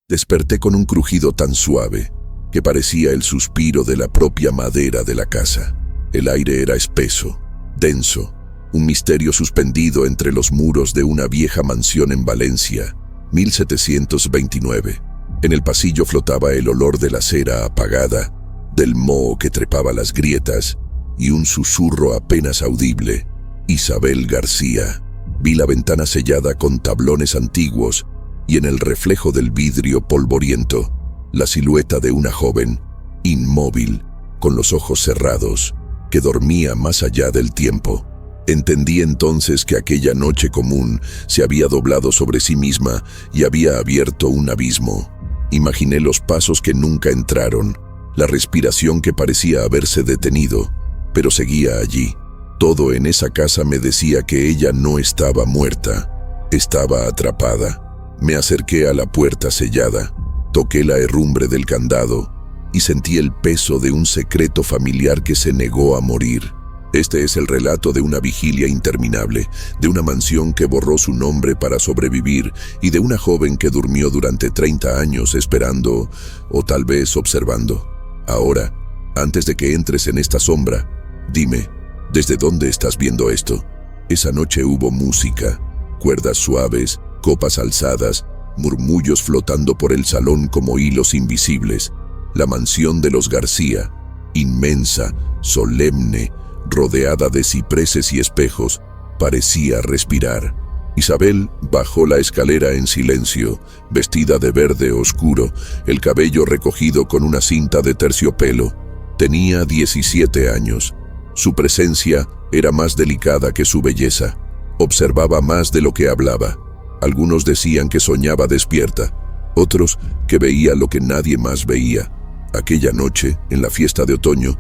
Desperté con un crujido tan suave que parecía el suspiro de la propia madera de la casa. El aire era espeso, denso, un misterio suspendido entre los muros de una vieja mansión en Valencia, 1729. En el pasillo flotaba el olor de la cera apagada, del moho que trepaba las grietas y un susurro apenas audible. Isabel García. Vi la ventana sellada con tablones antiguos y en el reflejo del vidrio polvoriento, la silueta de una joven, inmóvil, con los ojos cerrados, que dormía más allá del tiempo. Entendí entonces que aquella noche común se había doblado sobre sí misma y había abierto un abismo. Imaginé los pasos que nunca entraron, la respiración que parecía haberse detenido, pero seguía allí. Todo en esa casa me decía que ella no estaba muerta, estaba atrapada. Me acerqué a la puerta sellada, toqué la herrumbre del candado y sentí el peso de un secreto familiar que se negó a morir. Este es el relato de una vigilia interminable, de una mansión que borró su nombre para sobrevivir y de una joven que durmió durante 30 años esperando o tal vez observando. Ahora, antes de que entres en esta sombra, dime, ¿desde dónde estás viendo esto? Esa noche hubo música, cuerdas suaves, copas alzadas, murmullos flotando por el salón como hilos invisibles. La mansión de los García, inmensa, solemne, rodeada de cipreses y espejos, parecía respirar. Isabel bajó la escalera en silencio, vestida de verde oscuro, el cabello recogido con una cinta de terciopelo. Tenía 17 años. Su presencia era más delicada que su belleza. Observaba más de lo que hablaba. Algunos decían que soñaba despierta, otros que veía lo que nadie más veía. Aquella noche, en la fiesta de otoño,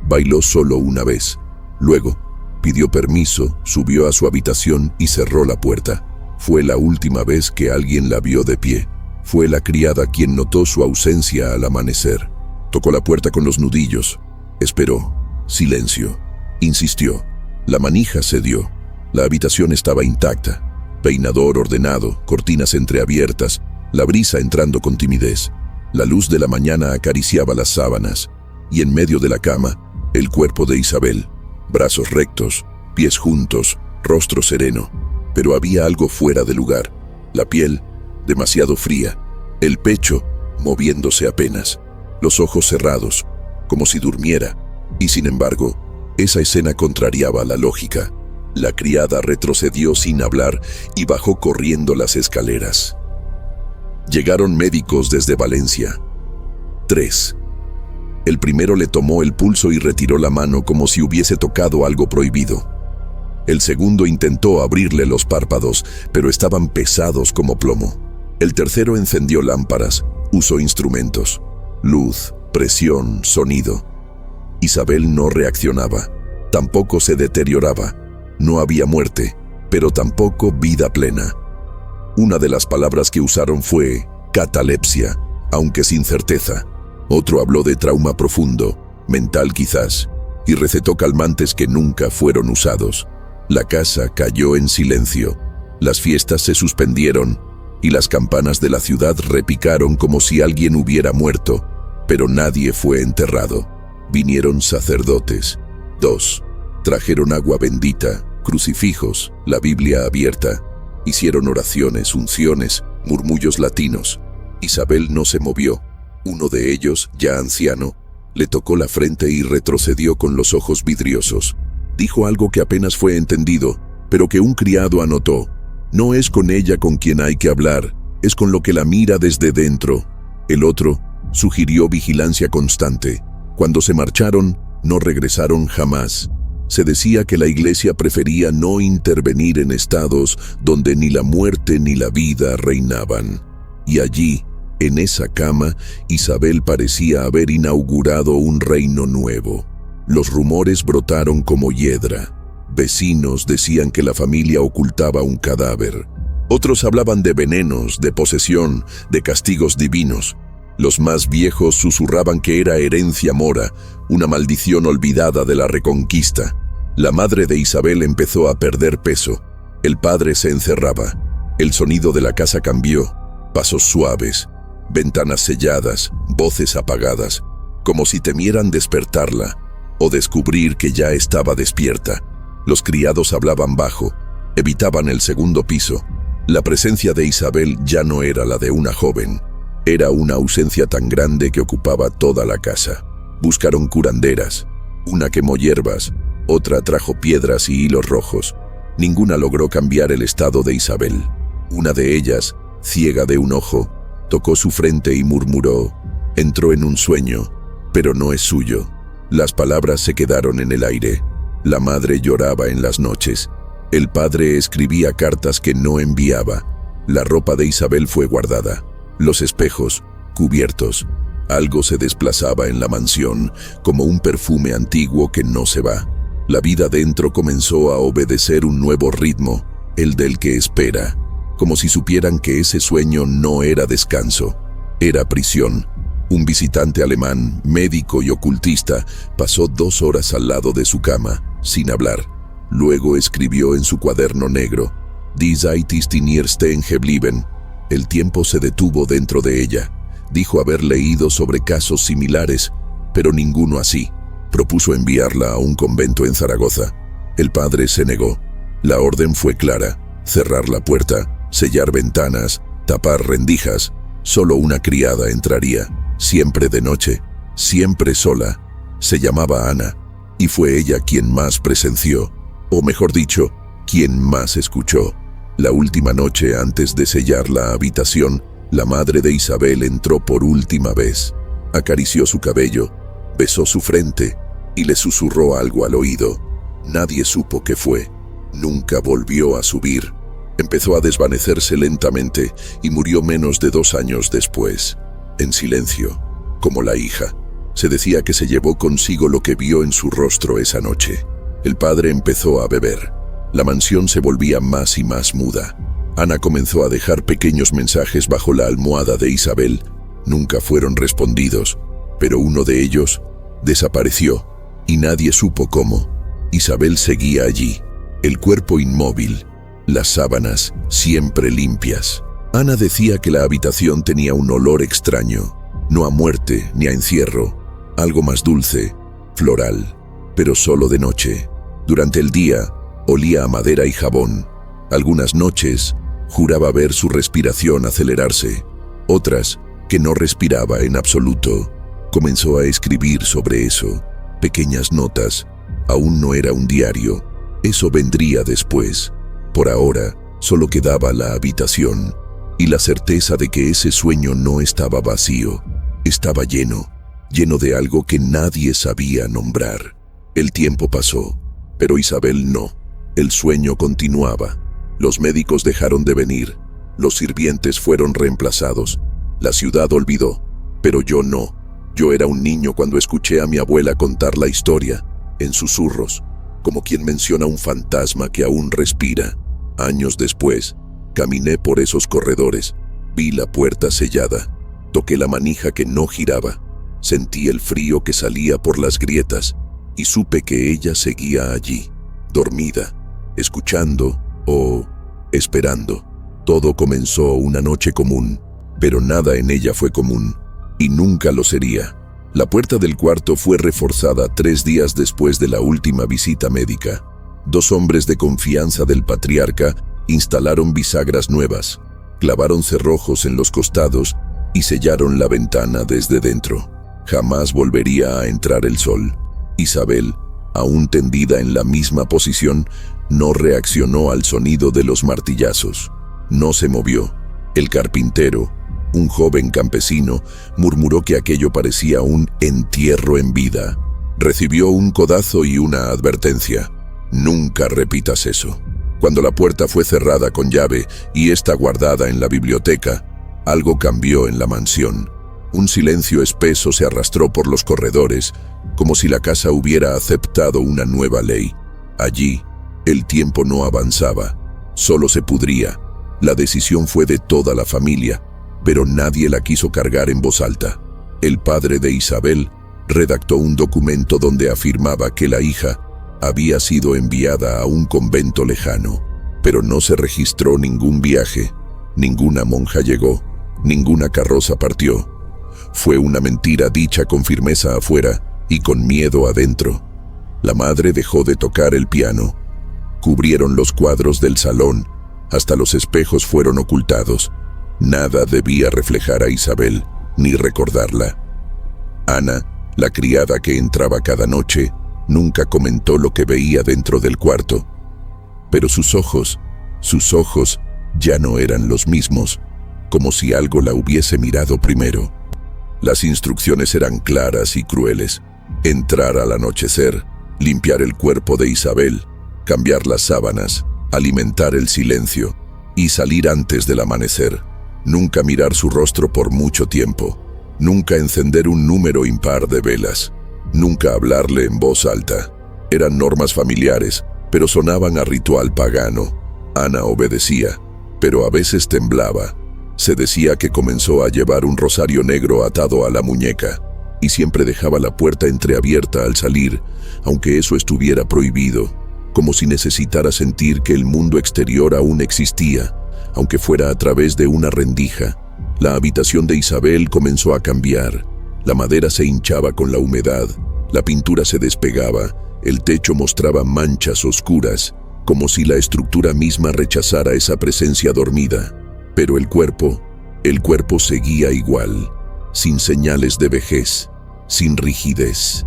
bailó solo una vez. Luego, pidió permiso, subió a su habitación y cerró la puerta. Fue la última vez que alguien la vio de pie. Fue la criada quien notó su ausencia al amanecer. Tocó la puerta con los nudillos. Esperó. Silencio. Insistió. La manija cedió. La habitación estaba intacta. Peinador ordenado, cortinas entreabiertas, la brisa entrando con timidez. La luz de la mañana acariciaba las sábanas, y en medio de la cama, el cuerpo de Isabel. Brazos rectos, pies juntos, rostro sereno. Pero había algo fuera de lugar. La piel, demasiado fría. El pecho, moviéndose apenas. Los ojos cerrados, como si durmiera. Y sin embargo, esa escena contrariaba la lógica. La criada retrocedió sin hablar y bajó corriendo las escaleras. Llegaron médicos desde Valencia. 3. El primero le tomó el pulso y retiró la mano como si hubiese tocado algo prohibido. El segundo intentó abrirle los párpados, pero estaban pesados como plomo. El tercero encendió lámparas, usó instrumentos, luz, presión, sonido. Isabel no reaccionaba, tampoco se deterioraba. No había muerte, pero tampoco vida plena. Una de las palabras que usaron fue catalepsia, aunque sin certeza. Otro habló de trauma profundo, mental quizás, y recetó calmantes que nunca fueron usados. La casa cayó en silencio. Las fiestas se suspendieron y las campanas de la ciudad repicaron como si alguien hubiera muerto, pero nadie fue enterrado. Vinieron sacerdotes. 2. Trajeron agua bendita, crucifijos, la Biblia abierta. Hicieron oraciones, unciones, murmullos latinos. Isabel no se movió. Uno de ellos, ya anciano, le tocó la frente y retrocedió con los ojos vidriosos. Dijo algo que apenas fue entendido, pero que un criado anotó. No es con ella con quien hay que hablar, es con lo que la mira desde dentro. El otro sugirió vigilancia constante. Cuando se marcharon, no regresaron jamás. Se decía que la iglesia prefería no intervenir en estados donde ni la muerte ni la vida reinaban. Y allí, en esa cama, Isabel parecía haber inaugurado un reino nuevo. Los rumores brotaron como hiedra. Vecinos decían que la familia ocultaba un cadáver. Otros hablaban de venenos, de posesión, de castigos divinos. Los más viejos susurraban que era herencia mora, una maldición olvidada de la Reconquista. La madre de Isabel empezó a perder peso. El padre se encerraba. El sonido de la casa cambió. Pasos suaves. Ventanas selladas, voces apagadas, como si temieran despertarla o descubrir que ya estaba despierta. Los criados hablaban bajo, evitaban el segundo piso. La presencia de Isabel ya no era la de una joven. Era una ausencia tan grande que ocupaba toda la casa. Buscaron curanderas. Una quemó hierbas, otra trajo piedras y hilos rojos. Ninguna logró cambiar el estado de Isabel. Una de ellas, ciega de un ojo, tocó su frente y murmuró: entró en un sueño, pero no es suyo. Las palabras se quedaron en el aire. La madre lloraba en las noches. El padre escribía cartas que no enviaba. La ropa de Isabel fue guardada. Los espejos, cubiertos. Algo se desplazaba en la mansión, como un perfume antiguo que no se va. La vida dentro comenzó a obedecer un nuevo ritmo, el del que espera, como si supieran que ese sueño no era descanso, era prisión. Un visitante alemán, médico y ocultista, pasó 2 horas al lado de su cama, sin hablar. Luego escribió en su cuaderno negro: Die Zeit ist in ihr stehen geblieben. El tiempo se detuvo dentro de ella. Dijo haber leído sobre casos similares, pero ninguno así. Propuso enviarla a un convento en Zaragoza. El padre se negó. La orden fue clara: cerrar la puerta, sellar ventanas, tapar rendijas. Solo una criada entraría, siempre de noche, siempre sola. Se llamaba Ana, y fue ella quien más presenció, o mejor dicho, quien más escuchó. La última noche antes de sellar la habitación, la madre de Isabel entró por última vez. Acarició su cabello, besó su frente y le susurró algo al oído. Nadie supo qué fue. Nunca volvió a subir. Empezó a desvanecerse lentamente y murió menos de 2 años después, en silencio, como la hija. Se decía que se llevó consigo lo que vio en su rostro esa noche. El padre empezó a beber. La mansión se volvía más y más muda. Ana comenzó a dejar pequeños mensajes bajo la almohada de Isabel. Nunca fueron respondidos, pero uno de ellos desapareció y nadie supo cómo. Isabel seguía allí, el cuerpo inmóvil, las sábanas siempre limpias. Ana decía que la habitación tenía un olor extraño, no a muerte ni a encierro, algo más dulce, floral, pero solo de noche. Durante el día, olía a madera y jabón. Algunas noches, juraba ver su respiración acelerarse. Otras, que no respiraba en absoluto. Comenzó a escribir sobre eso. Pequeñas notas. Aún no era un diario. Eso vendría después. Por ahora, solo quedaba la habitación y la certeza de que ese sueño no estaba vacío. Estaba lleno de algo que nadie sabía nombrar. El tiempo pasó, pero Isabel no. El sueño continuaba. Los médicos dejaron de venir. Los sirvientes fueron reemplazados. La ciudad olvidó, pero yo no. Yo era un niño cuando escuché a mi abuela contar la historia, en susurros, como quien menciona un fantasma que aún respira. Años después, caminé por esos corredores, vi la puerta sellada, toqué la manija que no giraba, sentí el frío que salía por las grietas y supe que ella seguía allí, dormida, escuchando o esperando. Todo comenzó una noche común, pero nada en ella fue común, y nunca lo sería. La puerta del cuarto fue reforzada 3 días después de la última visita médica. 2 hombres de confianza del patriarca instalaron bisagras nuevas, clavaron cerrojos en los costados y sellaron la ventana desde dentro. Jamás volvería a entrar el sol. Isabel, aún tendida en la misma posición, no reaccionó al sonido de los martillazos. No se movió. El carpintero, un joven campesino, murmuró que aquello parecía un entierro en vida. Recibió un codazo y una advertencia: nunca repitas eso. Cuando la puerta fue cerrada con llave y esta guardada en la biblioteca, algo cambió en la mansión. Un silencio espeso se arrastró por los corredores, como si la casa hubiera aceptado una nueva ley. Allí, el tiempo no avanzaba, solo se pudría. La decisión fue de toda la familia, pero nadie la quiso cargar en voz alta. El padre de Isabel redactó un documento donde afirmaba que la hija había sido enviada a un convento lejano, pero no se registró ningún viaje, ninguna monja llegó. Ninguna carroza partió. Fue una mentira dicha con firmeza afuera y con miedo adentro. La madre dejó de tocar el piano. Cubrieron los cuadros del salón. Hasta los espejos fueron ocultados. Nada debía reflejar a Isabel, ni recordarla. Ana, la criada que entraba cada noche, nunca comentó lo que veía dentro del cuarto. Pero sus ojos ya no eran los mismos, como si algo la hubiese mirado primero. Las instrucciones eran claras y crueles. Entrar al anochecer, limpiar el cuerpo de Isabel, cambiar las sábanas, alimentar el silencio y salir antes del amanecer. Nunca mirar su rostro por mucho tiempo. Nunca encender un número impar de velas. Nunca hablarle en voz alta. Eran normas familiares, pero sonaban a ritual pagano. Ana obedecía, pero a veces temblaba. Se decía que comenzó a llevar un rosario negro atado a la muñeca, y siempre dejaba la puerta entreabierta al salir, aunque eso estuviera prohibido, como si necesitara sentir que el mundo exterior aún existía, aunque fuera a través de una rendija. La habitación de Isabel comenzó a cambiar. La madera se hinchaba con la humedad, la pintura se despegaba, el techo mostraba manchas oscuras, como si la estructura misma rechazara esa presencia dormida. Pero el cuerpo seguía igual, sin señales de vejez, sin rigidez.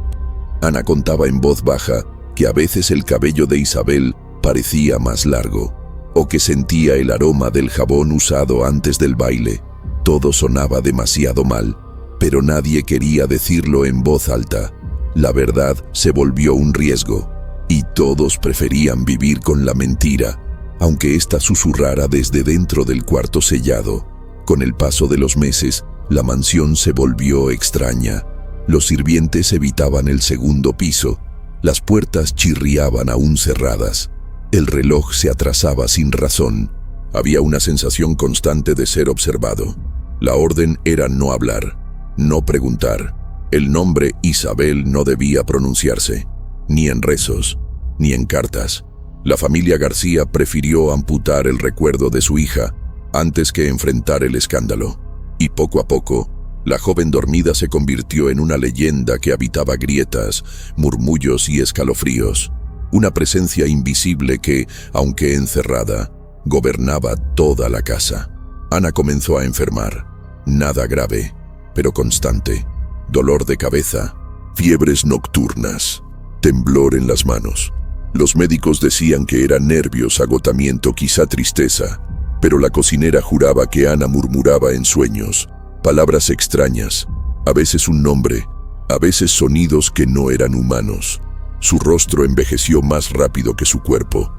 Ana contaba en voz baja que a veces el cabello de Isabel parecía más largo, o que sentía el aroma del jabón usado antes del baile. Todo sonaba demasiado mal, pero nadie quería decirlo en voz alta. La verdad se volvió un riesgo, y todos preferían vivir con la mentira, aunque ésta susurrara desde dentro del cuarto sellado. Con el paso de los meses, la mansión se volvió extraña. Los sirvientes evitaban el segundo piso, las puertas chirriaban aún cerradas, el reloj se atrasaba sin razón. Había una sensación constante de ser observado. La orden era no hablar, no preguntar. El nombre Isabel no debía pronunciarse, ni en rezos, ni en cartas. La familia García prefirió amputar el recuerdo de su hija antes que enfrentar el escándalo. Y poco a poco, la joven dormida se convirtió en una leyenda que habitaba grietas, murmullos y escalofríos. Una presencia invisible que, aunque encerrada, gobernaba toda la casa. Ana comenzó a enfermar. Nada grave, pero constante. Dolor de cabeza, fiebres nocturnas, temblor en las manos. Los médicos decían que eran nervios, agotamiento, quizá tristeza, pero la cocinera juraba que Ana murmuraba en sueños, palabras extrañas, a veces un nombre, a veces sonidos que no eran humanos. Su rostro envejeció más rápido que su cuerpo.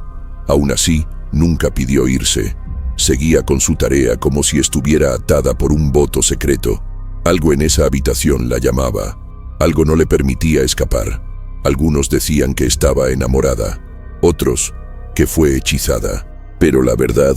Aún así, nunca pidió irse. Seguía con su tarea como si estuviera atada por un voto secreto. Algo en esa habitación la llamaba. Algo no le permitía escapar. Algunos decían que estaba enamorada, otros que fue hechizada. Pero la verdad,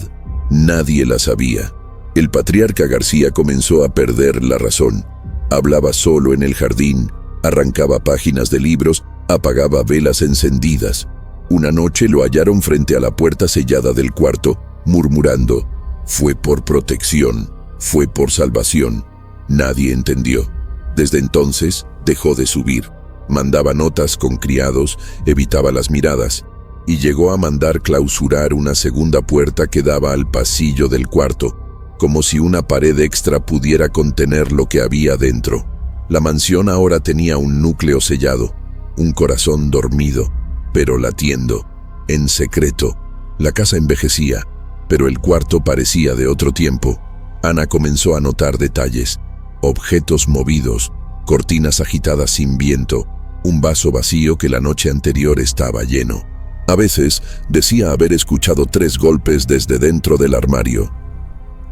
nadie la sabía. El patriarca García comenzó a perder la razón. Hablaba solo en el jardín, arrancaba páginas de libros, apagaba velas encendidas. Una noche lo hallaron frente a la puerta sellada del cuarto, murmurando: fue por protección, fue por salvación. Nadie entendió. Desde entonces dejó de subir. Mandaba notas con criados, evitaba las miradas, y llegó a mandar clausurar una segunda puerta que daba al pasillo del cuarto, como si una pared extra pudiera contener lo que había dentro. La mansión ahora tenía un núcleo sellado, un corazón dormido, pero latiendo, en secreto. La casa envejecía, pero el cuarto parecía de otro tiempo. Ana comenzó a notar detalles: objetos movidos, cortinas agitadas sin viento, un vaso vacío que la noche anterior estaba lleno. A veces decía haber escuchado 3 golpes desde dentro del armario.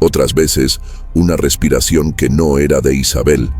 Otras veces, una respiración que no era de Isabel.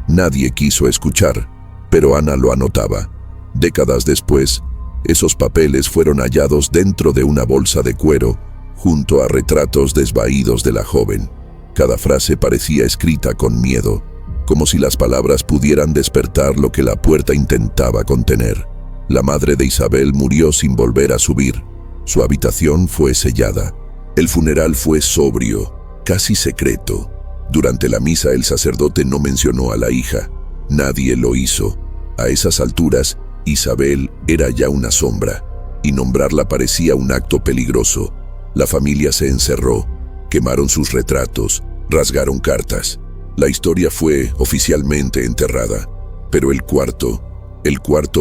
Nadie quiso escuchar, pero Ana lo anotaba. Décadas después, esos papeles fueron hallados dentro de una bolsa de cuero, junto a retratos desvaídos de la joven. Cada frase parecía escrita con miedo, como si las palabras pudieran despertar lo que la puerta intentaba contener. La madre de Isabel murió sin volver a subir. Su habitación fue sellada. El funeral fue sobrio, casi secreto. Durante la misa el sacerdote no mencionó a la hija. Nadie lo hizo. A esas alturas, Isabel era ya una sombra, y nombrarla parecía un acto peligroso. La familia se encerró, quemaron sus retratos, rasgaron cartas. La historia fue oficialmente enterrada, pero el cuarto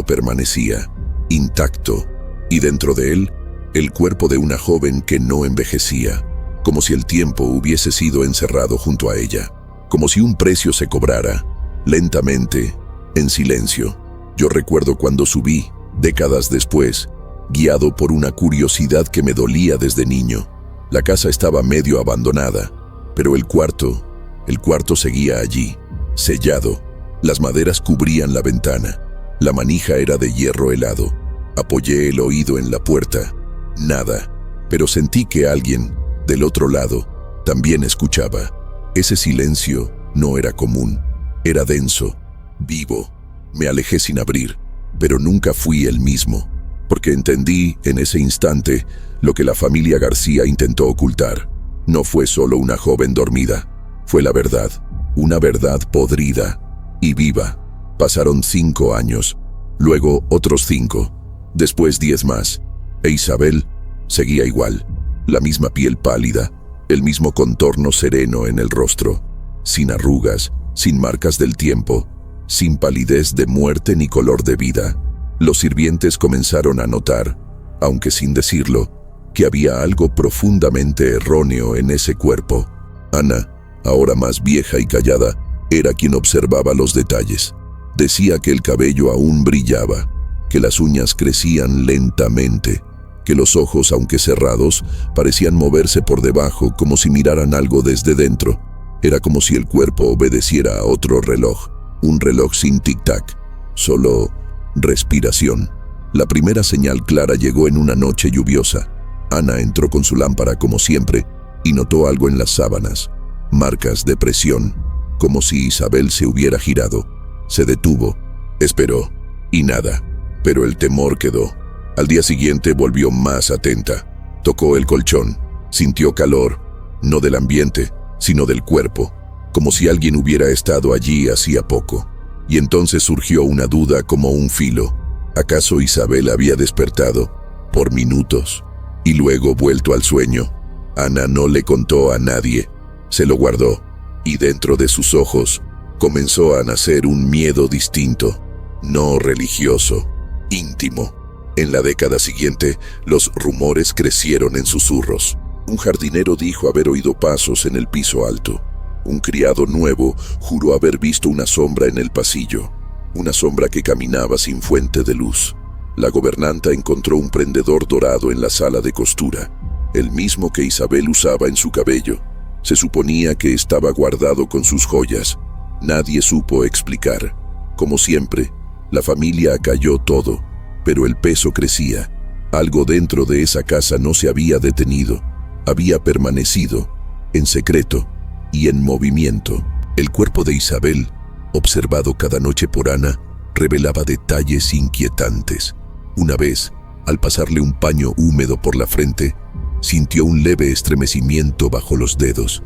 permanecía intacto, y dentro de él, el cuerpo de una joven que no envejecía, como si el tiempo hubiese sido encerrado junto a ella, como si un precio se cobrara, lentamente, en silencio. Yo recuerdo cuando subí, décadas después, guiado por una curiosidad que me dolía desde niño. La casa estaba medio abandonada, pero el cuarto seguía allí, sellado. Las maderas cubrían la ventana. La manija era de hierro helado. Apoyé el oído en la puerta. Nada, pero sentí que alguien, del otro lado, también escuchaba. Ese silencio no era común, era denso, vivo. Me alejé sin abrir, pero nunca fui el mismo, porque entendí en ese instante lo que la familia García intentó ocultar. No fue solo una joven dormida, fue la verdad, una verdad podrida y viva. Pasaron 5 años, luego otros 5, después 10 más, e Isabel seguía igual, la misma piel pálida, el mismo contorno sereno en el rostro, sin arrugas, sin marcas del tiempo, sin palidez de muerte ni color de vida. Los sirvientes comenzaron a notar, aunque sin decirlo, que había algo profundamente erróneo en ese cuerpo. Ana, ahora más vieja y callada, era quien observaba los detalles. Decía que el cabello aún brillaba, que las uñas crecían lentamente, que los ojos, aunque cerrados, parecían moverse por debajo como si miraran algo desde dentro. Era como si el cuerpo obedeciera a otro reloj, un reloj sin tic-tac, solo respiración. La primera señal clara llegó en una noche lluviosa. Ana entró con su lámpara como siempre y notó algo en las sábanas, marcas de presión, como si Isabel se hubiera girado. Se detuvo, esperó, y nada, pero el temor quedó. Al día siguiente volvió más atenta. Tocó el colchón, sintió calor, no del ambiente, sino del cuerpo, como si alguien hubiera estado allí hacía poco. Y entonces surgió una duda como un filo. ¿Acaso Isabel había despertado por minutos y luego vuelto al sueño? Ana no le contó a nadie, se lo guardó, y dentro de sus ojos comenzó a nacer un miedo distinto, no religioso, íntimo. En la década siguiente, los rumores crecieron en susurros. Un jardinero dijo haber oído pasos en el piso alto. Un criado nuevo juró haber visto una sombra en el pasillo, una sombra que caminaba sin fuente de luz. La gobernanta encontró un prendedor dorado en la sala de costura, el mismo que Isabel usaba en su cabello. Se suponía que estaba guardado con sus joyas. Nadie supo explicar. Como siempre, la familia acalló todo, pero el peso crecía. Algo dentro de esa casa no se había detenido, había permanecido, en secreto y en movimiento. El cuerpo de Isabel, observado cada noche por Ana, revelaba detalles inquietantes. Una vez, al pasarle un paño húmedo por la frente, sintió un leve estremecimiento bajo los dedos,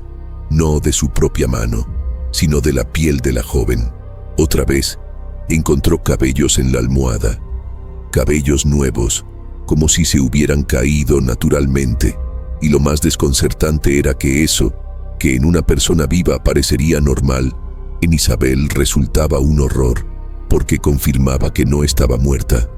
no de su propia mano, sino de la piel de la joven. Otra vez, encontró cabellos en la almohada, cabellos nuevos, como si se hubieran caído naturalmente, y lo más desconcertante era que eso, que en una persona viva parecería normal, en Isabel resultaba un horror, porque confirmaba que no estaba muerta,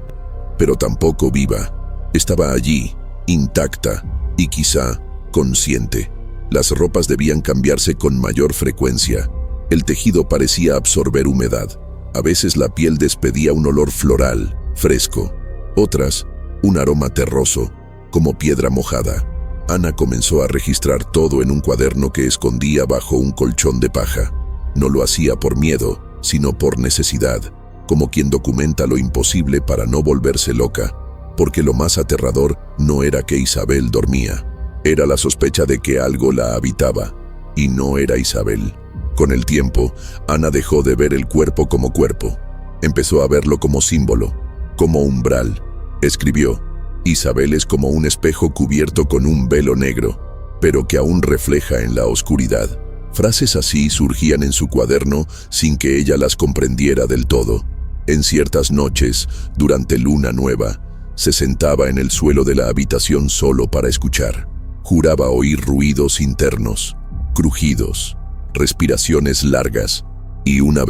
pero tampoco viva. Estaba allí, intacta y quizá consciente. Las ropas debían cambiarse con mayor frecuencia. El tejido parecía absorber humedad. A veces la piel despedía un olor floral, fresco. Otras, un aroma terroso, como piedra mojada. Ana comenzó a registrar todo en un cuaderno que escondía bajo un colchón de paja. No lo hacía por miedo, sino por necesidad, como quien documenta lo imposible para no volverse loca, porque lo más aterrador no era que Isabel dormía, era la sospecha de que algo la habitaba, y no era Isabel. Con el tiempo, Ana dejó de ver el cuerpo como cuerpo. Empezó a verlo como símbolo, como umbral. Escribió: Isabel es como un espejo cubierto con un velo negro, pero que aún refleja en la oscuridad. Frases así surgían en su cuaderno sin que ella las comprendiera del todo. En ciertas noches, durante luna nueva, se sentaba en el suelo de la habitación solo para escuchar. Juraba oír ruidos internos, crujidos, respiraciones largas, y una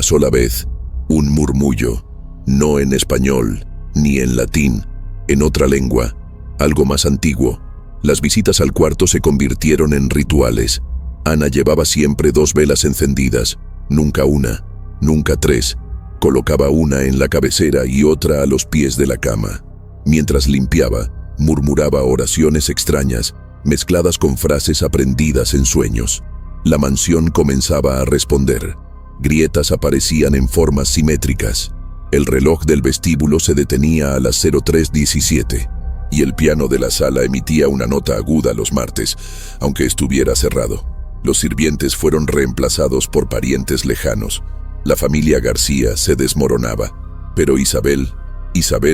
sola vez, un murmullo, no en español, ni en latín, en otra lengua, algo más antiguo. Las visitas al cuarto se convirtieron en rituales. Ana llevaba siempre 2 velas encendidas, nunca una, nunca 3. Colocaba una en la cabecera y otra a los pies de la cama. Mientras limpiaba, murmuraba oraciones extrañas, mezcladas con frases aprendidas en sueños. La mansión comenzaba a responder. Grietas aparecían en formas simétricas. El reloj del vestíbulo se detenía a las 03:17 y el piano de la sala emitía una nota aguda los martes, aunque estuviera cerrado. Los sirvientes fueron reemplazados por parientes lejanos. La familia García se desmoronaba, pero Isabel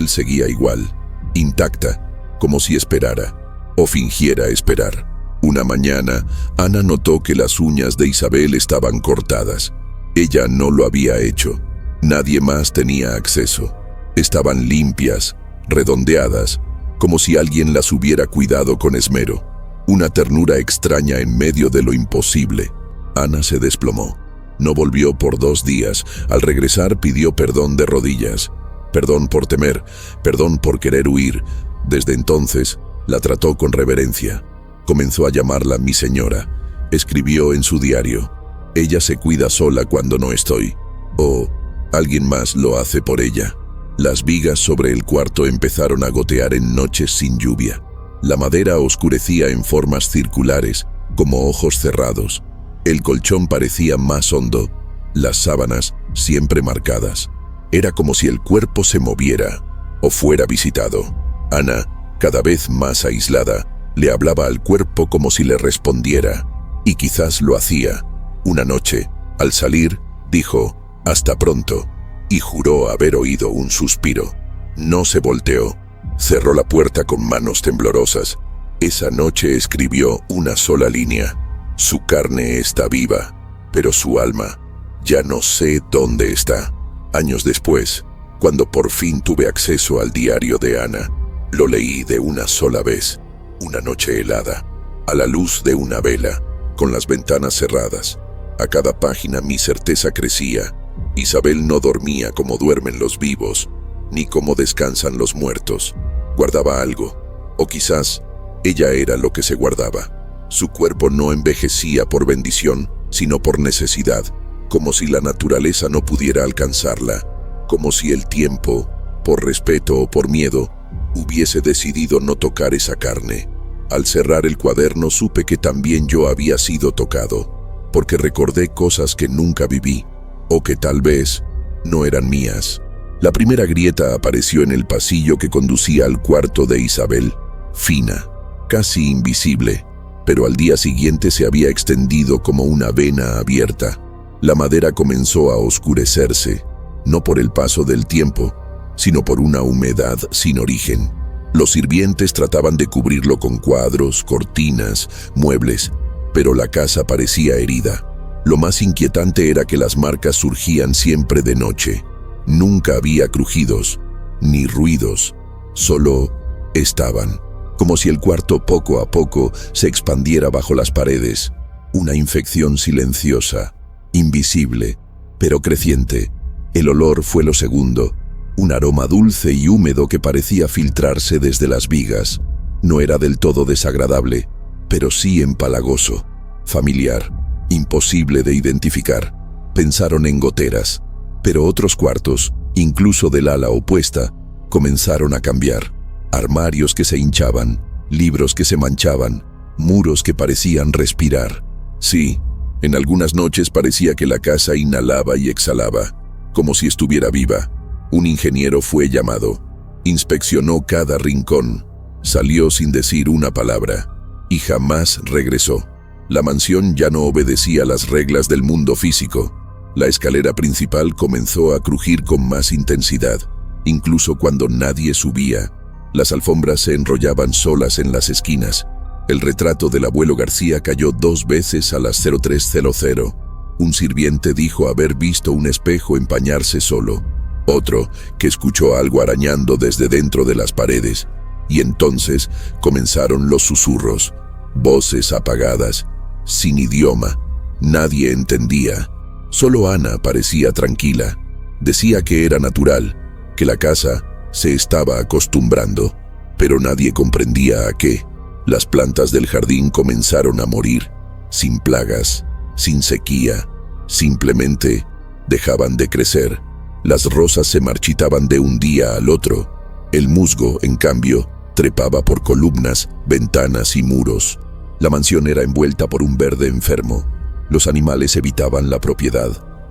seguía igual, intacta, como si esperara, o fingiera esperar. Una mañana, Ana notó que las uñas de Isabel estaban cortadas. Ella no lo había hecho. Nadie más tenía acceso. Estaban limpias, redondeadas, como si alguien las hubiera cuidado con esmero. Una ternura extraña en medio de lo imposible. Ana se desplomó. No volvió por 2 días. Al regresar pidió perdón de rodillas. Perdón por temer, perdón por querer huir. Desde entonces, la trató con reverencia. Comenzó a llamarla mi señora. Escribió en su diario: ella se cuida sola cuando no estoy. O alguien más lo hace por ella. Las vigas sobre el cuarto empezaron a gotear en noches sin lluvia. La madera oscurecía en formas circulares, como ojos cerrados. El colchón parecía más hondo, las sábanas siempre marcadas. Era como si el cuerpo se moviera o fuera visitado. Ana, cada vez más aislada, le hablaba al cuerpo como si le respondiera, y quizás lo hacía. Una noche, al salir, dijo: «Hasta pronto», y juró haber oído un suspiro. No se volteó. Cerró la puerta con manos temblorosas. Esa noche escribió una sola línea: «Su carne está viva, pero su alma ya no sé dónde está». Años después, cuando por fin tuve acceso al diario de Ana, lo leí de una sola vez, una noche helada, a la luz de una vela, con las ventanas cerradas. A cada página mi certeza crecía. Isabel no dormía como duermen los vivos, ni como descansan los muertos. Guardaba algo, o quizás ella era lo que se guardaba. Su cuerpo no envejecía por bendición, sino por necesidad, como si la naturaleza no pudiera alcanzarla, como si el tiempo, por respeto o por miedo, hubiese decidido no tocar esa carne. Al cerrar el cuaderno supe que también yo había sido tocado, porque recordé cosas que nunca viví, o que tal vez no eran mías. La primera grieta apareció en el pasillo que conducía al cuarto de Isabel, fina, casi invisible, pero al día siguiente se había extendido como una vena abierta. La madera comenzó a oscurecerse, no por el paso del tiempo, sino por una humedad sin origen. Los sirvientes trataban de cubrirlo con cuadros, cortinas, muebles, pero la casa parecía herida. Lo más inquietante era que las marcas surgían siempre de noche. Nunca había crujidos, ni ruidos, solo estaban, como si el cuarto poco a poco se expandiera bajo las paredes. Una infección silenciosa, invisible, pero creciente. El olor fue lo segundo, un aroma dulce y húmedo que parecía filtrarse desde las vigas. No era del todo desagradable, pero sí empalagoso, familiar, imposible de identificar. Pensaron en goteras, pero otros cuartos, incluso del ala opuesta, comenzaron a cambiar. Armarios que se hinchaban, libros que se manchaban, muros que parecían respirar. Sí, en algunas noches parecía que la casa inhalaba y exhalaba, como si estuviera viva. Un ingeniero fue llamado, inspeccionó cada rincón, salió sin decir una palabra, y jamás regresó. La mansión ya no obedecía las reglas del mundo físico. La escalera principal comenzó a crujir con más intensidad, incluso cuando nadie subía. Las alfombras se enrollaban solas en las esquinas. El retrato del abuelo García cayó 2 veces a las 03:00. Un sirviente dijo haber visto un espejo empañarse solo. Otro que escuchó algo arañando desde dentro de las paredes. Y entonces comenzaron los susurros, voces apagadas, sin idioma. Nadie entendía. Solo Ana parecía tranquila. Decía que era natural, que la casa se estaba acostumbrando, pero nadie comprendía a qué. Las plantas del jardín comenzaron a morir, sin plagas, sin sequía, simplemente dejaban de crecer. Las rosas se marchitaban de un día al otro. El musgo, en cambio, trepaba por columnas, ventanas y muros. La mansión era envuelta por un verde enfermo. Los animales evitaban la propiedad.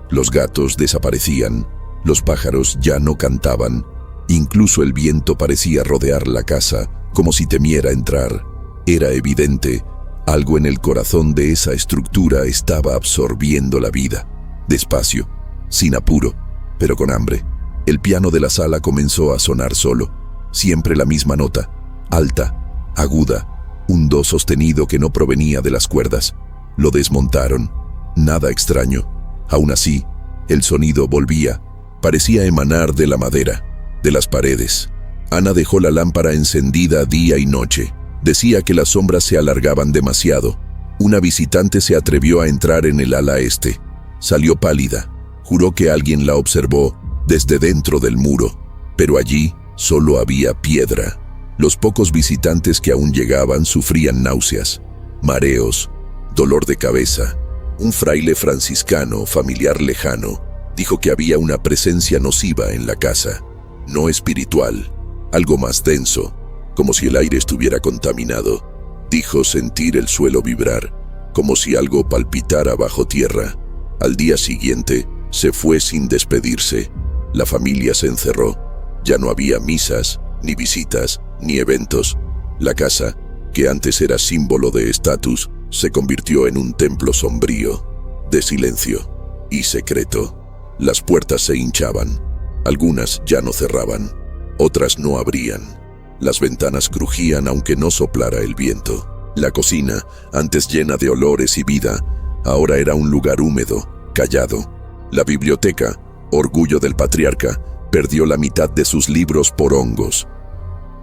Los gatos desaparecían. Los pájaros ya no cantaban. Incluso el viento parecía rodear la casa, como si temiera entrar. Era evidente, algo en el corazón de esa estructura estaba absorbiendo la vida. Despacio, sin apuro, pero con hambre. El piano de la sala comenzó a sonar solo. Siempre la misma nota, alta, aguda, un do sostenido que no provenía de las cuerdas. Lo desmontaron. Nada extraño. Aún así, el sonido volvía. Parecía emanar de la madera, de las paredes. Ana dejó la lámpara encendida día y noche. Decía que las sombras se alargaban demasiado. Una visitante se atrevió a entrar en el ala este. Salió pálida. Juró que alguien la observó desde dentro del muro, pero allí solo había piedra. Los pocos visitantes que aún llegaban sufrían náuseas, mareos, dolor de cabeza. Un fraile franciscano, familiar lejano, dijo que había una presencia nociva en la casa, no espiritual, algo más denso, como si el aire estuviera contaminado. Dijo sentir el suelo vibrar, como si algo palpitara bajo tierra. Al día siguiente, se fue sin despedirse. La familia se encerró. Ya no había misas, ni visitas, ni eventos. La casa, que antes era símbolo de estatus, se convirtió en un templo sombrío, de silencio y secreto. Las puertas se hinchaban. Algunas ya no cerraban, otras no abrían. Las ventanas crujían aunque no soplara el viento. La cocina, antes llena de olores y vida, ahora era un lugar húmedo, callado. La biblioteca, orgullo del patriarca, perdió la mitad de sus libros por hongos.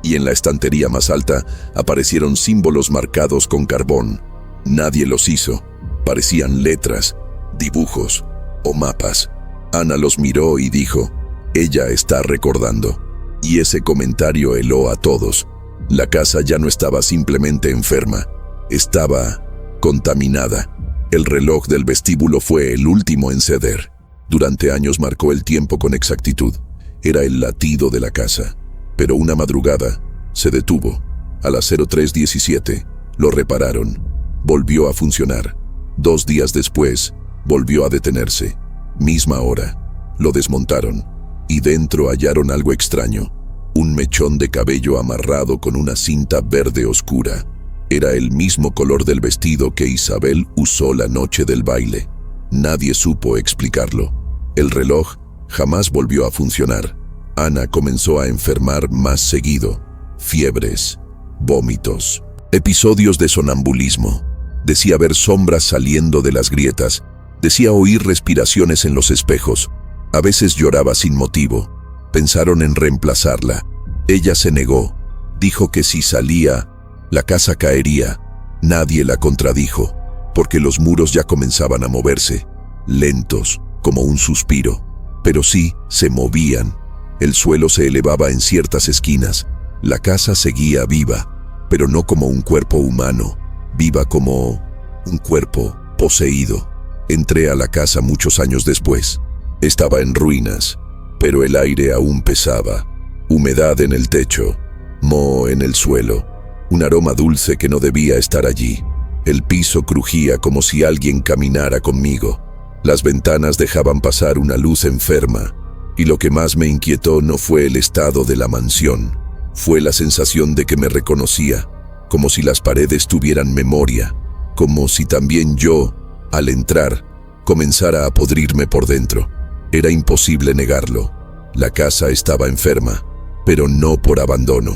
Y en la estantería más alta aparecieron símbolos marcados con carbón. Nadie los hizo. Parecían letras, dibujos o mapas. Ana los miró y dijo, ella está recordando. Y ese comentario heló a todos. La casa ya no estaba simplemente enferma, estaba contaminada. El reloj del vestíbulo fue el último en ceder. Durante años marcó el tiempo con exactitud. Era el latido de la casa. Pero una madrugada se detuvo. A las 03:17 lo repararon. Volvió a funcionar. 2 días después, volvió a detenerse. Misma hora. Lo desmontaron. Y dentro hallaron algo extraño. Un mechón de cabello amarrado con una cinta verde oscura. Era el mismo color del vestido que Isabel usó la noche del baile. Nadie supo explicarlo. El reloj jamás volvió a funcionar. Ana comenzó a enfermar más seguido. Fiebres, vómitos, episodios de sonambulismo. Decía ver sombras saliendo de las grietas. Decía oír respiraciones en los espejos. A veces lloraba sin motivo. Pensaron en reemplazarla. Ella se negó. Dijo que si salía, la casa caería. Nadie la contradijo, porque los muros ya comenzaban a moverse, lentos, como un suspiro. Pero sí, se movían. El suelo se elevaba en ciertas esquinas. La casa seguía viva, pero no como un cuerpo humano, viva como un cuerpo poseído. Entré a la casa muchos años después. Estaba en ruinas, pero el aire aún pesaba. Humedad en el techo, moho en el suelo, un aroma dulce que no debía estar allí. El piso crujía como si alguien caminara conmigo. Las ventanas dejaban pasar una luz enferma, y lo que más me inquietó no fue el estado de la mansión, fue la sensación de que me reconocía, como si las paredes tuvieran memoria, como si también yo, al entrar, comenzara a podrirme por dentro. Era imposible negarlo. La casa estaba enferma, pero no por abandono.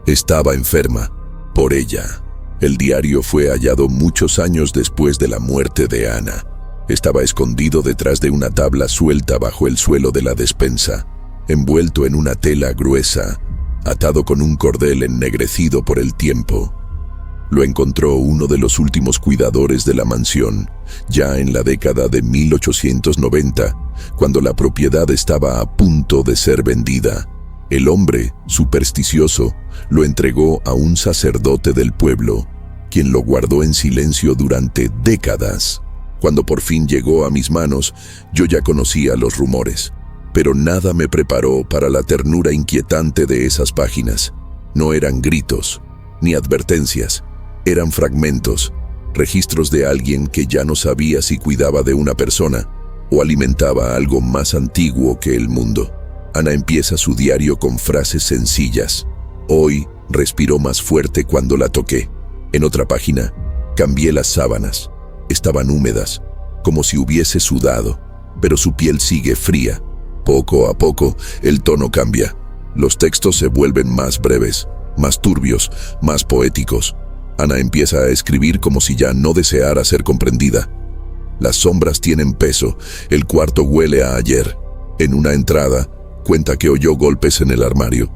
Estaba enferma por ella. El diario fue hallado muchos años después de la muerte de Ana. Estaba escondido detrás de una tabla suelta bajo el suelo de la despensa, envuelto en una tela gruesa, atado con un cordel ennegrecido por el tiempo. Lo encontró uno de los últimos cuidadores de la mansión, ya en la década de 1890, cuando la propiedad estaba a punto de ser vendida. El hombre, supersticioso, lo entregó a un sacerdote del pueblo, quien lo guardó en silencio durante décadas. Cuando por fin llegó a mis manos, yo ya conocía los rumores, pero nada me preparó para la ternura inquietante de esas páginas. No eran gritos, ni advertencias. Eran fragmentos, registros de alguien que ya no sabía si cuidaba de una persona o alimentaba algo más antiguo que el mundo. Ana empieza su diario con frases sencillas. Hoy respiró más fuerte cuando la toqué. En otra página, cambié las sábanas. Estaban húmedas, como si hubiese sudado, pero su piel sigue fría. Poco a poco, el tono cambia. Los textos se vuelven más breves, más turbios, más poéticos. Ana empieza a escribir como si ya no deseara ser comprendida. Las sombras tienen peso, el cuarto huele a ayer. En una entrada, cuenta que oyó golpes en el armario.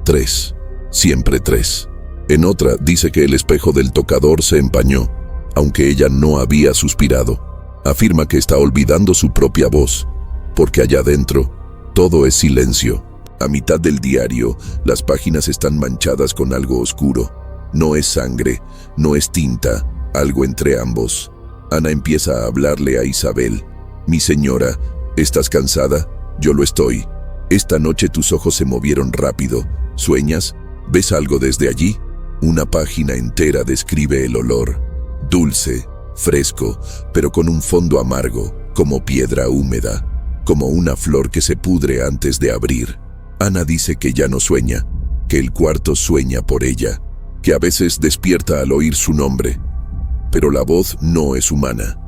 3, siempre 3. En otra, dice que el espejo del tocador se empañó, aunque ella no había suspirado. Afirma que está olvidando su propia voz, porque allá adentro, todo es silencio. A mitad del diario, las páginas están manchadas con algo oscuro. No es sangre, no es tinta, algo entre ambos. Ana empieza a hablarle a Isabel. Mi señora, ¿estás cansada? Yo lo estoy. Esta noche tus ojos se movieron rápido. ¿Sueñas? ¿Ves algo desde allí? Una página entera describe el olor. Dulce, fresco, pero con un fondo amargo, como piedra húmeda, como una flor que se pudre antes de abrir. Ana dice que ya no sueña, que el cuarto sueña por ella, que a veces despierta al oír su nombre, pero la voz no es humana.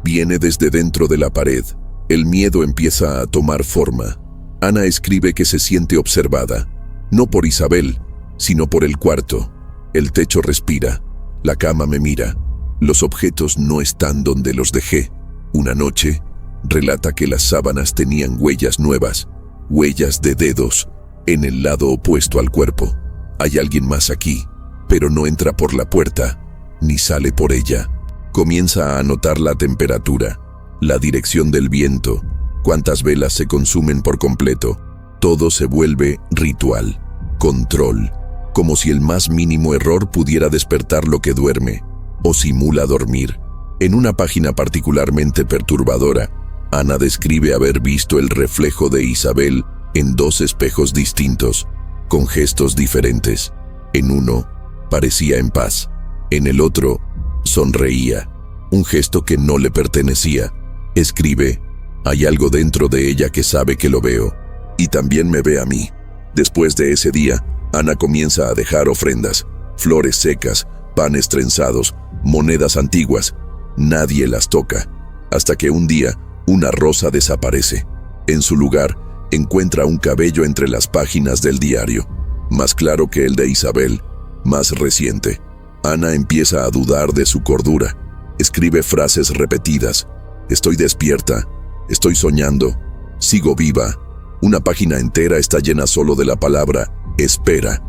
Viene desde dentro de la pared. El miedo empieza a tomar forma. Ana escribe que se siente observada, no por Isabel, sino por el cuarto. El techo respira, la cama me mira, los objetos no están donde los dejé. Una noche, relata que las sábanas tenían huellas nuevas, huellas de dedos, en el lado opuesto al cuerpo. Hay alguien más aquí, pero no entra por la puerta, ni sale por ella. Comienza a anotar la temperatura, la dirección del viento, cuántas velas se consumen por completo. Todo se vuelve ritual, control, como si el más mínimo error pudiera despertar lo que duerme, o simula dormir. En una página particularmente perturbadora, Ana describe haber visto el reflejo de Isabel en 2 espejos distintos, con gestos diferentes. En uno, parecía en paz. En el otro, sonreía, un gesto que no le pertenecía. Escribe, hay algo dentro de ella que sabe que lo veo, y también me ve a mí. Después de ese día, Ana comienza a dejar ofrendas, flores secas, panes trenzados, monedas antiguas. Nadie las toca, hasta que un día, una rosa desaparece. En su lugar, encuentra un cabello entre las páginas del diario, más claro que el de Isabel, más reciente. Ana empieza a dudar de su cordura. Escribe frases repetidas. Estoy despierta, estoy soñando, sigo viva. Una página entera está llena solo de la palabra espera,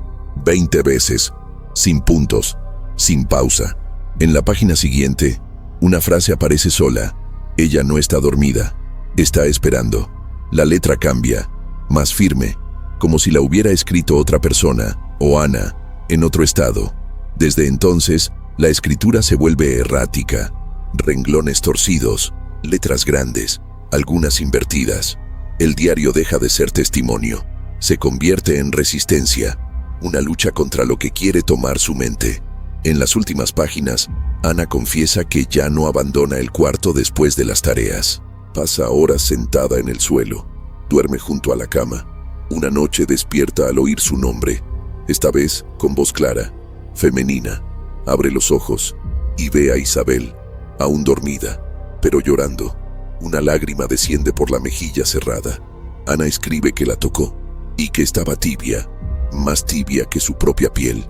20 veces, sin puntos, sin pausa. En la página siguiente, una frase aparece sola. Ella no está dormida, está esperando. La letra cambia, más firme, como si la hubiera escrito otra persona, o Ana, en otro estado. Desde entonces, la escritura se vuelve errática, renglones torcidos, letras grandes, algunas invertidas. El diario deja de ser testimonio, se convierte en resistencia, una lucha contra lo que quiere tomar su mente. En las últimas páginas, Ana confiesa que ya no abandona el cuarto después de las tareas. Pasa horas sentada en el suelo, duerme junto a la cama. Una noche despierta al oír su nombre, esta vez con voz clara, femenina. Abre los ojos y ve a Isabel, aún dormida, pero llorando. Una lágrima desciende por la mejilla cerrada. Ana escribe que la tocó y que estaba tibia, más tibia que su propia piel.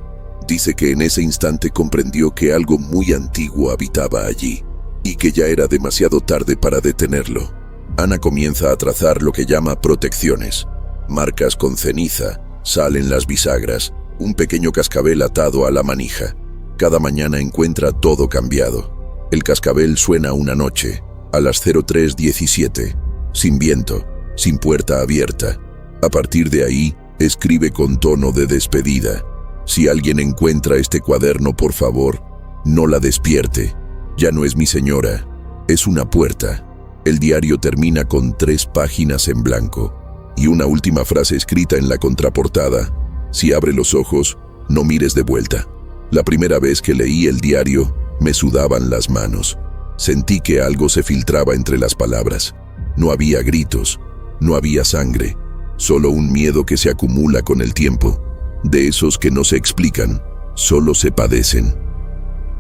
Dice que en ese instante comprendió que algo muy antiguo habitaba allí y que ya era demasiado tarde para detenerlo. Ana comienza a trazar lo que llama protecciones, marcas con ceniza, sal en las bisagras, un pequeño cascabel atado a la manija. Cada mañana encuentra todo cambiado. El cascabel suena una noche, a las 03:17, sin viento, sin puerta abierta. A partir de ahí, escribe con tono de despedida: si alguien encuentra este cuaderno, por favor, no la despierte. Ya no es mi señora, es una puerta. El diario termina con 3 páginas en blanco y una última frase escrita en la contraportada: si abre los ojos, no mires de vuelta. La primera vez que leí el diario, me sudaban las manos. Sentí que algo se filtraba entre las palabras. No había gritos, no había sangre, solo un miedo que se acumula con el tiempo, de esos que no se explican, solo se padecen.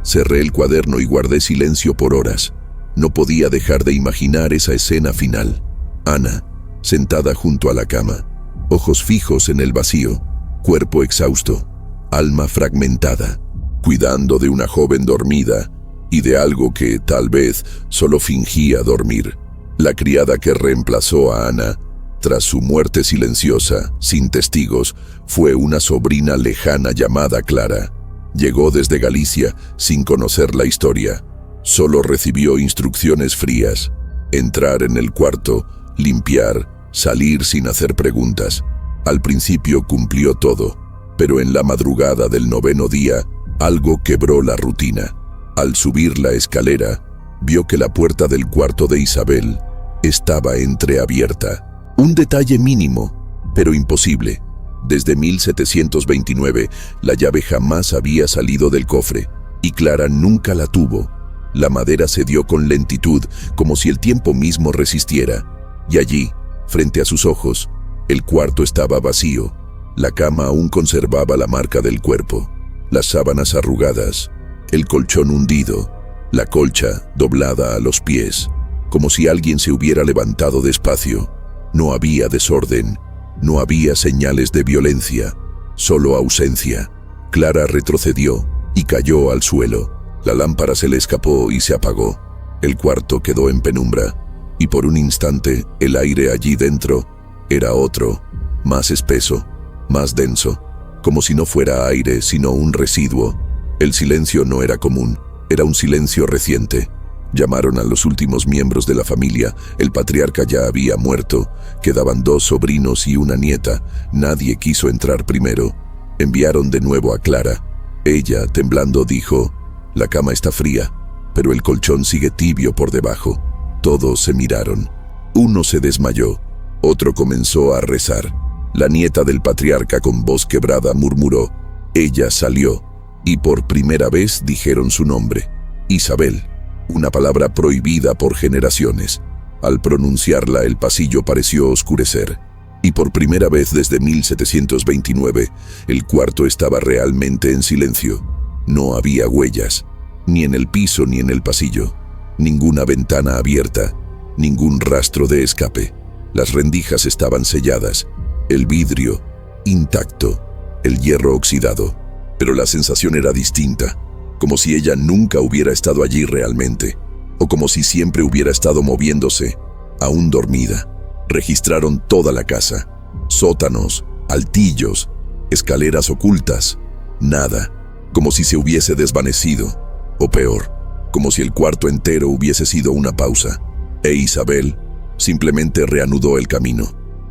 Cerré el cuaderno y guardé silencio por horas. No podía dejar de imaginar esa escena final. Ana, sentada junto a la cama, ojos fijos en el vacío, cuerpo exhausto, alma fragmentada, cuidando de una joven dormida y de algo que, tal vez, solo fingía dormir. La criada que reemplazó a Ana, tras su muerte silenciosa, sin testigos, fue una sobrina lejana llamada Clara. Llegó desde Galicia sin conocer la historia. Solo recibió instrucciones frías: entrar en el cuarto, limpiar, salir sin hacer preguntas. Al principio cumplió todo, pero en la madrugada del 9º día, algo quebró la rutina. Al subir la escalera, vio que la puerta del cuarto de Isabel estaba entreabierta. Un detalle mínimo, pero imposible. Desde 1729, la llave jamás había salido del cofre, y Clara nunca la tuvo. La madera cedió con lentitud, como si el tiempo mismo resistiera. Y allí, frente a sus ojos, el cuarto estaba vacío. La cama aún conservaba la marca del cuerpo, las sábanas arrugadas, el colchón hundido, la colcha doblada a los pies, como si alguien se hubiera levantado despacio. No había desorden, no había señales de violencia, solo ausencia. Clara retrocedió y cayó al suelo. La lámpara se le escapó y se apagó. El cuarto quedó en penumbra, y por un instante el aire allí dentro era otro, más espeso, más denso, como si no fuera aire sino un residuo. El silencio no era común, era un silencio reciente. Llamaron a los últimos miembros de la familia. El patriarca ya había muerto. Quedaban 2 sobrinos y una nieta. Nadie quiso entrar primero. Enviaron de nuevo a Clara. Ella, temblando, dijo: la cama está fría, pero el colchón sigue tibio por debajo. Todos se miraron. Uno se desmayó, otro comenzó a rezar. La nieta del patriarca, con voz quebrada, murmuró. Ella salió, y por primera vez dijeron su nombre: Isabel. Una palabra prohibida por generaciones. Al pronunciarla, el pasillo pareció oscurecer, y por primera vez desde 1729, el cuarto estaba realmente en silencio. No había huellas, ni en el piso ni en el pasillo, ninguna ventana abierta, ningún rastro de escape. Las rendijas estaban selladas, el vidrio intacto, el hierro oxidado, pero la sensación era distinta, como si ella nunca hubiera estado allí realmente, o como si siempre hubiera estado moviéndose, aún dormida. Registraron toda la casa: sótanos, altillos, escaleras ocultas, nada, como si se hubiese desvanecido, o peor, como si el cuarto entero hubiese sido una pausa. E Isabel simplemente reanudó el camino.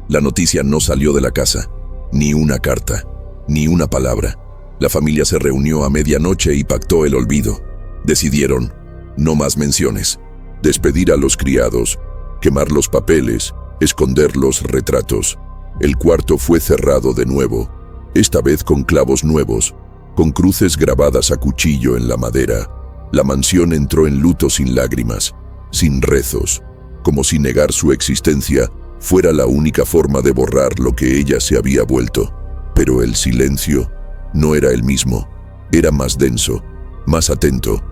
La noticia no salió de la casa, ni una carta, ni una palabra. La familia se reunió a medianoche y pactó el olvido. Decidieron: no más menciones, despedir a los criados, quemar los papeles, esconder los retratos. El cuarto fue cerrado de nuevo, esta vez con clavos nuevos, con cruces grabadas a cuchillo en la madera. La mansión entró en luto, sin lágrimas, sin rezos, como si negar su existencia fuera la única forma de borrar lo que ella se había vuelto. Pero el silencio no era el mismo, era más denso, más atento.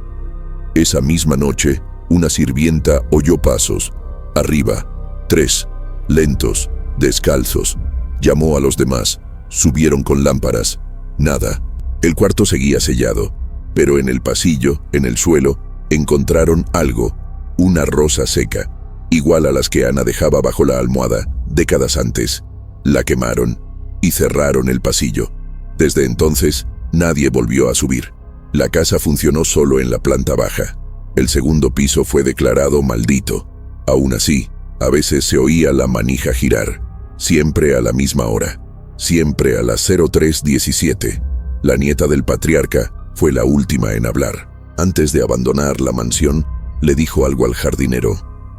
Esa misma noche, una sirvienta oyó pasos. Arriba, 3, lentos, descalzos. Llamó a los demás, subieron con lámparas. Nada. El cuarto seguía sellado, pero en el pasillo, en el suelo, encontraron algo, una rosa seca, igual a las que Ana dejaba bajo la almohada décadas antes. La quemaron y cerraron el pasillo. Desde entonces, nadie volvió a subir. La casa funcionó solo en la planta baja. El segundo piso fue declarado maldito. Aún así, a veces se oía la manija girar, siempre a la misma hora, siempre a las 03:17. La nieta del patriarca fue la última en hablar. Antes de abandonar la mansión, le dijo algo al jardinero.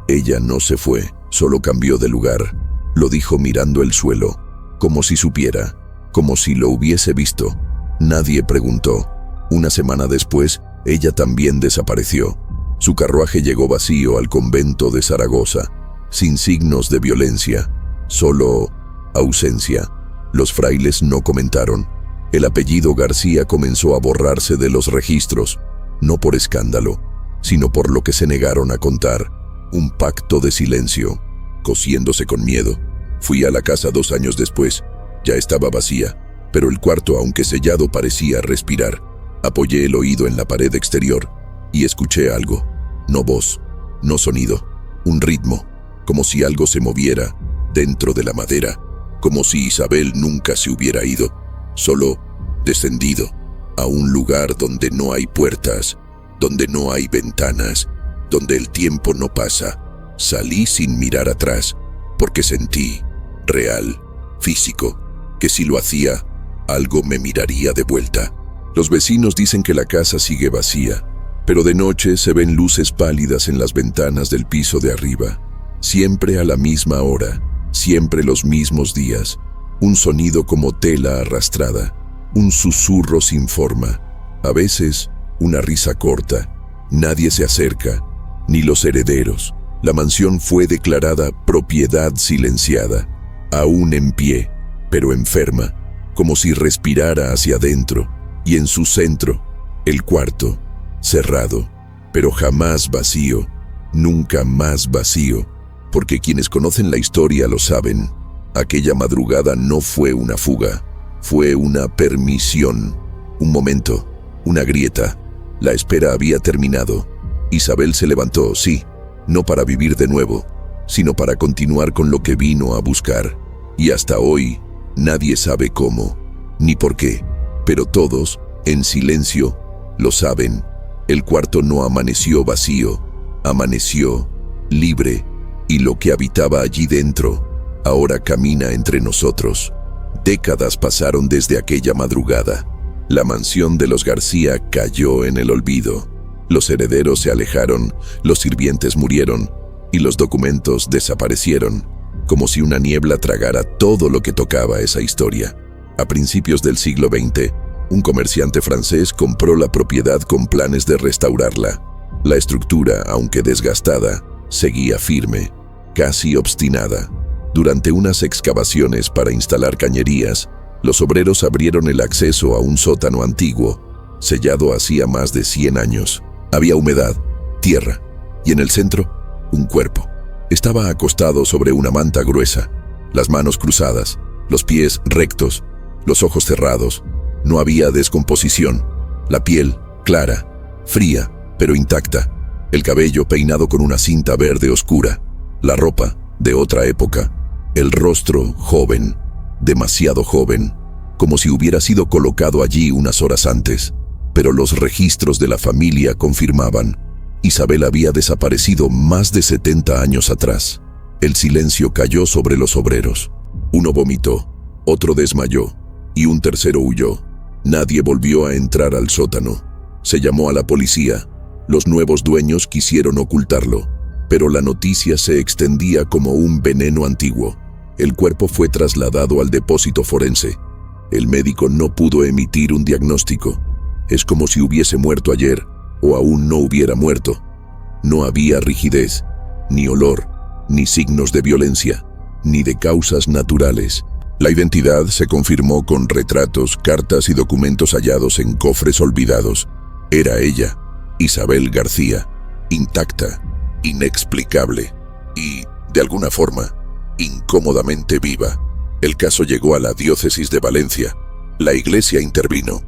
Ella no se fue, solo cambió de lugar. Lo dijo mirando el suelo, como si supiera, como si lo hubiese visto. Nadie preguntó. Una semana después, ella también desapareció. Su carruaje llegó vacío al convento de Zaragoza, sin signos de violencia, solo ausencia. Los frailes no comentaron. El apellido García comenzó a borrarse de los registros, no por escándalo, sino por lo que se negaron a contar. Un pacto de silencio, cosiéndose con miedo. Fui a la casa 2 años después. Ya estaba vacía, pero el cuarto, aunque sellado, parecía respirar. Apoyé el oído en la pared exterior y escuché algo. No voz, no sonido, un ritmo, como si algo se moviera dentro de la madera, como si Isabel nunca se hubiera ido, solo descendido a un lugar donde no hay puertas, donde no hay ventanas, donde el tiempo no pasa. Salí sin mirar atrás, porque sentí, real, físico, que si lo hacía, algo me miraría de vuelta. Los vecinos dicen que la casa sigue vacía, pero de noche se ven luces pálidas en las ventanas del piso de arriba. Siempre a la misma hora, siempre los mismos días. Un sonido como tela arrastrada, un susurro sin forma. A veces, una risa corta. Nadie se acerca, ni los herederos. La mansión fue declarada propiedad silenciada, aún en pie, pero enferma, como si respirara hacia adentro, y en su centro, el cuarto, cerrado, pero jamás vacío, nunca más vacío, porque quienes conocen la historia lo saben. Aquella madrugada no fue una fuga, fue una permisión, un momento, una grieta. La espera había terminado. Isabel se levantó, sí, no para vivir de nuevo, sino para continuar con lo que vino a buscar. Y hasta hoy, nadie sabe cómo, ni por qué, pero todos, en silencio, lo saben. El cuarto no amaneció vacío, amaneció libre, y lo que habitaba allí dentro, ahora camina entre nosotros. Décadas pasaron desde aquella madrugada. La mansión de los García cayó en el olvido. Los herederos se alejaron, los sirvientes murieron, y los documentos desaparecieron, como si una niebla tragara todo lo que tocaba esa historia. A principios del siglo XX, un comerciante francés compró la propiedad con planes de restaurarla. La estructura, aunque desgastada, seguía firme, casi obstinada. Durante unas excavaciones para instalar cañerías, los obreros abrieron el acceso a un sótano antiguo, sellado hacía más de 100 años. Había humedad, tierra, y en el centro, un cuerpo. Estaba acostado sobre una manta gruesa, las manos cruzadas, los pies rectos, los ojos cerrados. No había descomposición. La piel, clara, fría, pero intacta. El cabello peinado con una cinta verde oscura. La ropa, de otra época. El rostro, joven, demasiado joven, como si hubiera sido colocado allí unas horas antes. Pero los registros de la familia confirmaban. Isabel había desaparecido más de 70 años atrás. El silencio cayó sobre los obreros. Uno vomitó, otro desmayó, y un tercero huyó. Nadie volvió a entrar al sótano. Se llamó a la policía. Los nuevos dueños quisieron ocultarlo, pero la noticia se extendía como un veneno antiguo. El cuerpo fue trasladado al depósito forense. El médico no pudo emitir un diagnóstico. Es como si hubiese muerto ayer, o aún no hubiera muerto. No había rigidez, ni olor, ni signos de violencia, ni de causas naturales. La identidad se confirmó con retratos, cartas y documentos hallados en cofres olvidados. Era ella, Isabel García, intacta, inexplicable y, de alguna forma, incómodamente viva. El caso llegó a la diócesis de Valencia. La iglesia intervino.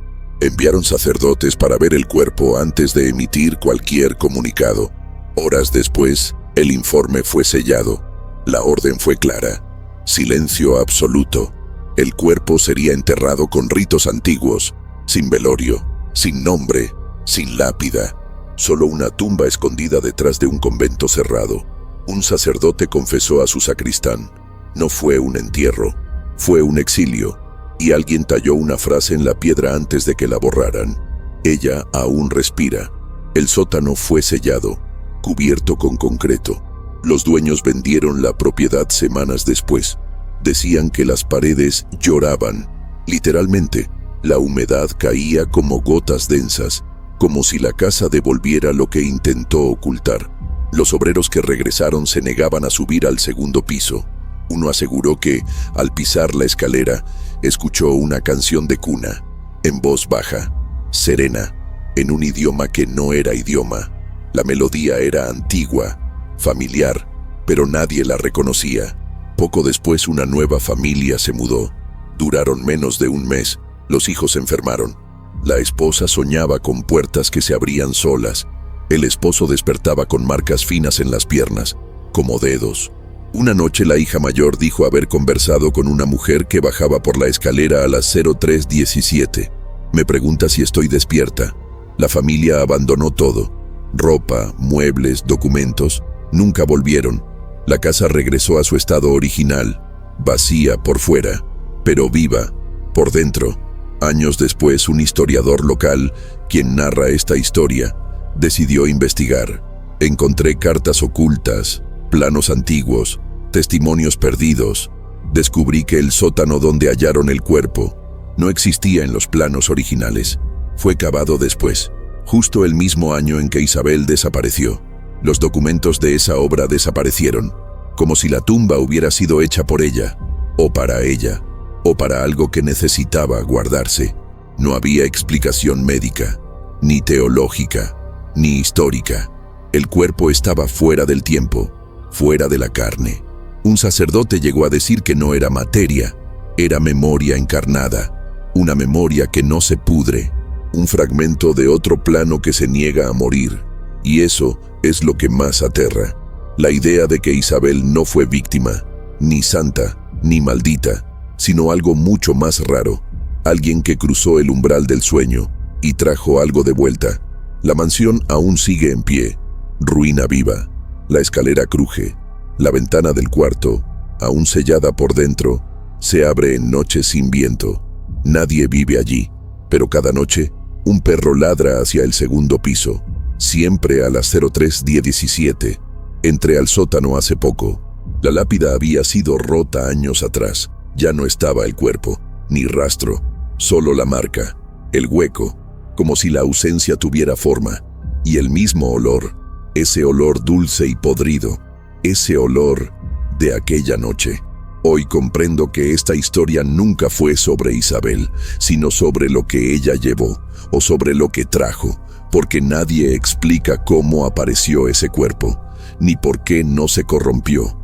Enviaron sacerdotes para ver el cuerpo antes de emitir cualquier comunicado. Horas después, el informe fue sellado. La orden fue clara: silencio absoluto. El cuerpo sería enterrado con ritos antiguos, sin velorio, sin nombre, sin lápida. Solo una tumba escondida detrás de un convento cerrado. Un sacerdote confesó a su sacristán: no fue un entierro, fue un exilio. Y alguien talló una frase en la piedra antes de que la borraran: ella aún respira. El sótano fue sellado, cubierto con concreto. Los dueños vendieron la propiedad semanas después. Decían que las paredes lloraban. Literalmente, la humedad caía como gotas densas, como si la casa devolviera lo que intentó ocultar. Los obreros que regresaron se negaban a subir al segundo piso. Uno aseguró que, al pisar la escalera, escuchó una canción de cuna, en voz baja, serena, en un idioma que no era idioma. La melodía era antigua, familiar, pero nadie la reconocía. Poco después una nueva familia se mudó. Duraron menos de un mes. Los hijos se enfermaron. La esposa soñaba con puertas que se abrían solas. El esposo despertaba con marcas finas en las piernas, como dedos. Una noche la hija mayor dijo haber conversado con una mujer que bajaba por la escalera a las 03:17. Me pregunta si estoy despierta. La familia abandonó todo. Ropa, muebles, documentos. Nunca volvieron. La casa regresó a su estado original, vacía por fuera, pero viva por dentro. Años después, un historiador local, quien narra esta historia, decidió investigar. Encontré cartas ocultas, planos antiguos, testimonios perdidos. Descubrí que el sótano donde hallaron el cuerpo no existía en los planos originales. Fue cavado después, justo el mismo año en que Isabel desapareció. Los documentos de esa obra desaparecieron, como si la tumba hubiera sido hecha por ella, o para algo que necesitaba guardarse. No había explicación médica, ni teológica, ni histórica. El cuerpo estaba fuera del tiempo, fuera de la carne. Un sacerdote llegó a decir que no era materia, era memoria encarnada, una memoria que no se pudre, un fragmento de otro plano que se niega a morir. Y eso es lo que más aterra, la idea de que Isabel no fue víctima, ni santa, ni maldita, sino algo mucho más raro, alguien que cruzó el umbral del sueño y trajo algo de vuelta. La mansión aún sigue en pie, ruina viva. La escalera cruje. La ventana del cuarto, aún sellada por dentro, se abre en noches sin viento. Nadie vive allí, pero cada noche un perro ladra hacia el segundo piso. Siempre a las 03:17. Entré al sótano hace poco. La lápida había sido rota años atrás. Ya no estaba el cuerpo, ni rastro, solo la marca, el hueco, como si la ausencia tuviera forma. Y el mismo olor, ese olor dulce y podrido, ese olor de aquella noche. Hoy comprendo que esta historia nunca fue sobre Isabel, sino sobre lo que ella llevó, o sobre lo que trajo, porque nadie explica cómo apareció ese cuerpo, ni por qué no se corrompió.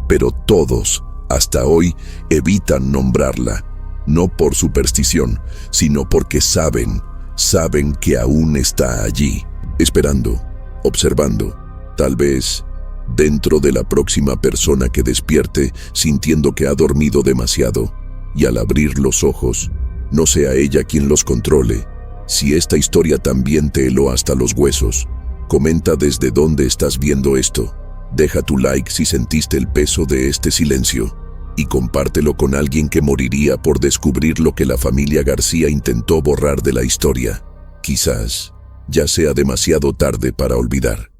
Pero todos, hasta hoy, evitan nombrarla, no por superstición, sino porque saben que aún está allí, esperando, observando, tal vez dentro de la próxima persona que despierte sintiendo que ha dormido demasiado, y al abrir los ojos, no sea ella quien los controle. Si esta historia también te heló hasta los huesos, comenta desde dónde estás viendo esto. Deja tu like si sentiste el peso de este silencio y compártelo con alguien que moriría por descubrir lo que la familia García intentó borrar de la historia. Quizás ya sea demasiado tarde para olvidar.